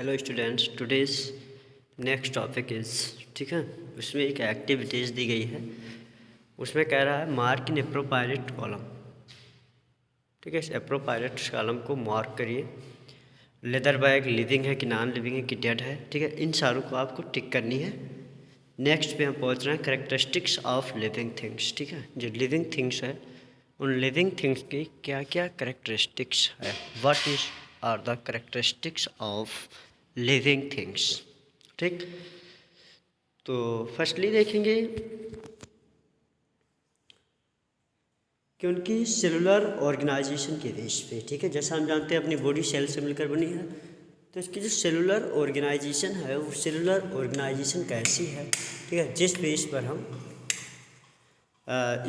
Hello students, today's next topic is, ठीक है, उसमें एक एक्टिविटीज़ दी गई है। उसमें कह रहा है मार्क इन एप्रोप्रिएट कॉलम। ठीक है, इस एप्रोप्रिएट कॉलम को मार्क करिए। लेदर बैग लिविंग है कि नॉन लिविंग है कि डेड है। ठीक है, इन सारों को आपको टिक करनी है। नेक्स्ट पे हम पहुंच रहे हैं करेक्टरिस्टिक्स ऑफ लिविंग थिंग्स। ठीक है, जो लिविंग थिंग्स है उन लिविंग थिंग्स की क्या क्या करेक्टरिस्टिक्स है, what is are the characteristics of living things. ठीक, तो फर्स्टली देखेंगे कि उनकी सेलुलर ऑर्गेनाइजेशन के बेस पे। ठीक है, जैसा हम जानते हैं अपनी बॉडी सेल से मिलकर बनी है, तो इसकी जो सेलुलर ऑर्गेनाइजेशन है वो सेलुलर ऑर्गेनाइजेशन कैसी है, ठीक है, जिस बेस पर हम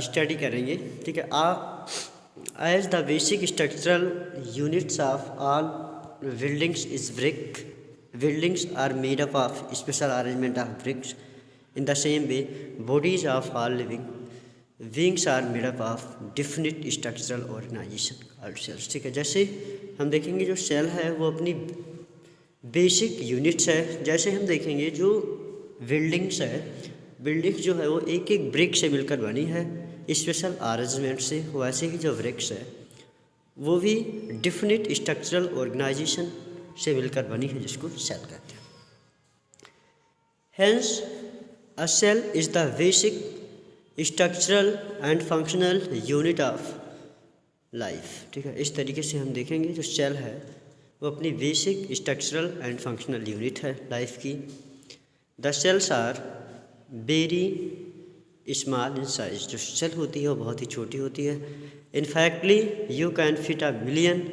स्टडी करेंगे। ठीक है, as the basic structural units of all buildings is brick, buildings are made up of special arrangement of bricks. In the same way, bodies of all living beings are made up of definite structural organization called cells. ठीक है, जैसे हम देखेंगे जो cell है वो अपनी basic units है। जैसे हम देखेंगे जो बिल्डिंग्स है, बिल्डिंग्स जो है वो एक एक ब्रिक से मिलकर बनी है स्पेशल अरेंजमेंट से, वैसे ही जो ब्रिक्स है वो भी डिफिनिट स्ट्रक्चरल ऑर्गेनाइजेशन से मिलकर बनी है, जिसको सेल कहते हैं। Hence a cell is the basic structural and functional unit of life. ठीक है, इस तरीके से हम देखेंगे जो सेल है वो अपनी basic structural and functional unit है लाइफ की। The cells are very small in size. जो सेल होती है वो बहुत ही छोटी होती है। In fact you can fit a million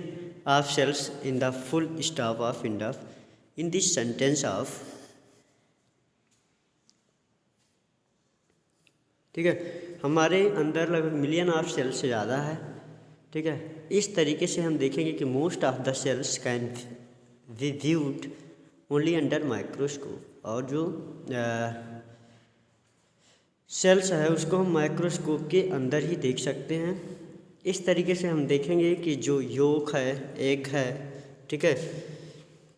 of cells in the full stop of enough in this sentence of। ठीक है, हमारे अंदर लगभग मिलियन ऑफ सेल्स से ज़्यादा है। ठीक है, इस तरीके से हम देखेंगे कि most of the cells can be viewed only under microscope. और जो सेल्स है उसको हम माइक्रोस्कोप के अंदर ही देख सकते हैं। इस तरीके से हम देखेंगे कि जो योक है, एग है, ठीक है,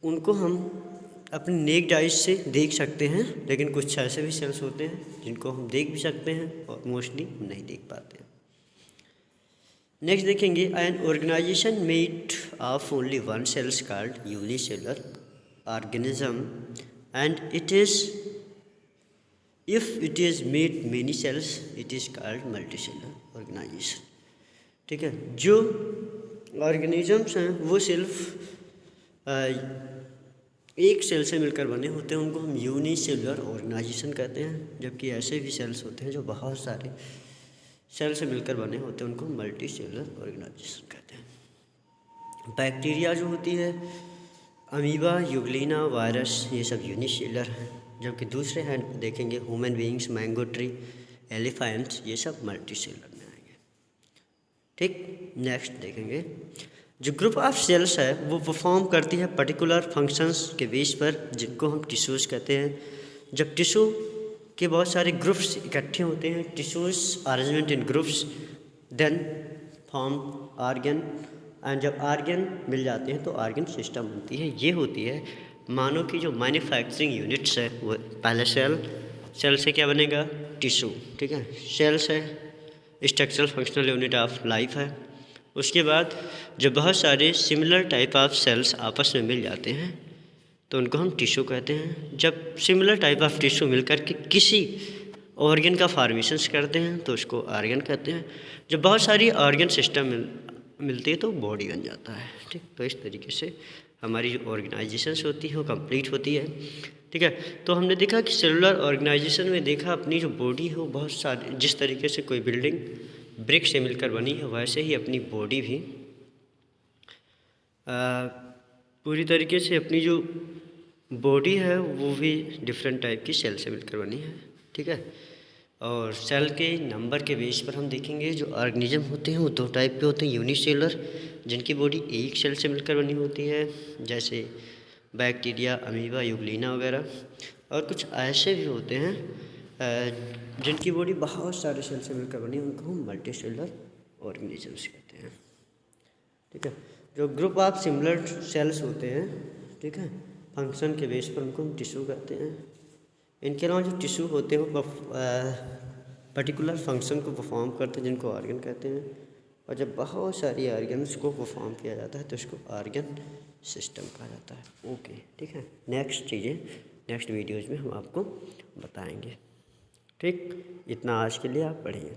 उनको हम अपनी नेक्ड आइज से देख सकते हैं, लेकिन कुछ ऐसे भी सेल्स होते हैं जिनको हम देख भी सकते हैं और मोस्टली नहीं देख पाते हैं। नेक्स्ट देखेंगे an organisation made of only one cells called unicellular organism and it is if it is made many cells it is called multicellular organisation. ठीक है, जो ऑर्गेनिजम्स हैं वो सिर्फ एक सेल से मिलकर बने होते हैं, उनको हम यूनिसेलुलर ऑर्गेनाइजेशन कहते हैं। जबकि ऐसे भी सेल्स होते हैं जो बहुत सारे सेल से मिलकर बने होते हैं, उनको मल्टी सेलुलर ऑर्गेनाइजेशन कहते हैं। बैक्टीरिया जो होती है, अमीबा, यूग्लिना, वायरस, ये सब यूनिसेलुलर हैं। जबकि दूसरे हैंड देखेंगे human beings, mango tree, elephants, ये सब मल्टी सेलुलर। ठीक, नेक्स्ट देखेंगे जो ग्रुप ऑफ सेल्स है वो परफॉर्म करती है पर्टिकुलर फंक्शंस के बेस पर, जिनको हम टिश्यूज़ कहते हैं। जब टिश्यू के बहुत सारे ग्रुप्स इकट्ठे होते हैं, tissues arrangement in groups, then form organ, and जब ऑर्गन मिल जाते हैं तो ऑर्गन सिस्टम बनती है। ये होती है मानव की जो मैन्युफैक्चरिंग यूनिट्स है। वो पहले सेल से क्या बनेगा, टिश्यू। ठीक है, सेल्स है structural functional unit of life है। उसके बाद जब बहुत सारे सिमिलर टाइप ऑफ सेल्स आपस में मिल जाते हैं तो उनको हम टिश्यू कहते हैं। जब सिमिलर टाइप ऑफ टिश्यू मिलकर के किसी ऑर्गन का फॉर्मेशंस करते हैं तो उसको ऑर्गन कहते हैं। जब बहुत सारी ऑर्गन सिस्टम मिलती है तो बॉडी बन जाता है। ठीक, तो इस तरीके से हमारी जो ऑर्गेनाइजेशंस होती है वो कंप्लीट होती है। ठीक है, तो हमने देखा कि सेलुलर ऑर्गेनाइजेशन में देखा अपनी जो बॉडी है वो बहुत सारी, जिस तरीके से कोई बिल्डिंग ब्रिक से मिलकर बनी है वैसे ही अपनी बॉडी भी पूरी तरीके से अपनी जो बॉडी है वो भी डिफरेंट टाइप की सेल से मिलकर बनी है। ठीक है, और सेल के नंबर के बेस पर हम देखेंगे जो ऑर्गेनिज्म होते हैं वो दो टाइप के होते हैं, यूनिसेलुलर जिनकी बॉडी एक सेल से मिलकर बनी होती है जैसे बैक्टीरिया, अमीबा, यूग्लिना वगैरह, और कुछ ऐसे भी होते हैं जिनकी बॉडी बहुत सारे सेल से मिलकर बनी, उनको हम मल्टी सेलुलर ऑर्गेनिजम्स कहते हैं। ठीक है, जो ग्रुप ऑफ सिमिलर सेल्स होते हैं, ठीक है, फंक्शन के बेस पर उनको हम टिश्यू कहते हैं। इनके अलावा जो टिश्यू होते हैं वो पर्टिकुलर फंक्शन को परफॉर्म करते हैं जिनको ऑर्गन कहते हैं, और जब बहुत सारी ऑर्गन्स को परफॉर्म किया जाता है तो इसको ऑर्गन सिस्टम कहा जाता है। ओके, ठीक है। नेक्स्ट चीज़ें नेक्स्ट वीडियोज़ में हम आपको बताएंगे। ठीक, इतना आज के लिए आप पढ़िए।